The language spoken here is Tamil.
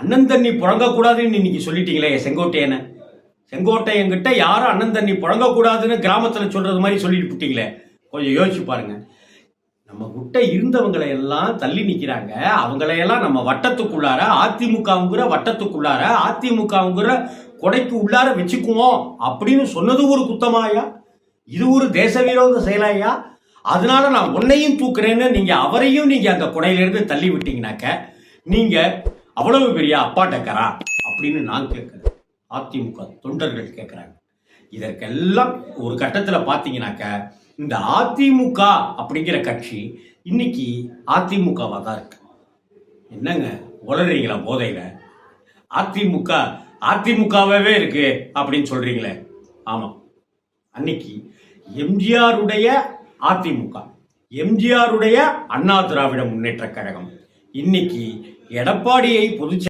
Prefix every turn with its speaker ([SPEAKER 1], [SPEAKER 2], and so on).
[SPEAKER 1] அண்ணன் தண்ணி புழங்கக்கூடாதுன்னு இன்னைக்கு சொல்லிட்டீங்களே செங்கோட்டையனை. செங்கோட்டையன்கிட்ட யாரும் அண்ணன் தண்ணி புழங்கக்கூடாதுன்னு கிராமத்தில் சொல்றது மாதிரி சொல்லிட்டு விட்டீங்களே. கொஞ்சம் யோசிச்சு பாருங்க. நம்ம கிட்ட இருந்தவங்களை எல்லாம் தள்ளி நிற்கிறாங்க. அவங்களையெல்லாம் நம்ம வட்டத்துக்குள்ளார, அதிமுகங்கிற வட்டத்துக்குள்ளார, அதிமுகங்கிற கொடைக்கு உள்ளார வச்சுக்குவோம் அப்படின்னு சொன்னது ஒரு குத்தமாயா? இது ஒரு தேச விரோத செயலாயா? அதனால நான் உன்னையும் தூக்குறேன்னு நீங்க அவரையும் நீங்க அந்த கொடையிலிருந்து தள்ளி விட்டீங்கன்னாக்க நீங்க அவ்வளவு பெரிய அப்பாட்டக்கரா அப்படின்னு நான் கேட்கிறேன். அதிமுக தொண்டர்கள் கேட்கிறாங்க. இதற்கெல்லாம் ஒரு கட்டத்தில் பார்த்தீங்கன்னாக்க இந்த அதிமுக அப்படிங்கிற கட்சி இன்னைக்கு அதிமுகவா தான் இருக்கு. என்னங்க உளறீங்களா போதையில? அதிமுக அதிமுகவே இருக்கு அப்படின்னு சொல்றீங்களே. ஆமா, அன்னைக்கு எம்ஜிஆருடைய அதிமுக, எம்ஜிஆருடைய அண்ணா திராவிட முன்னேற்ற கழகம், இன்னைக்கு எடப்பாடியை பொதுச்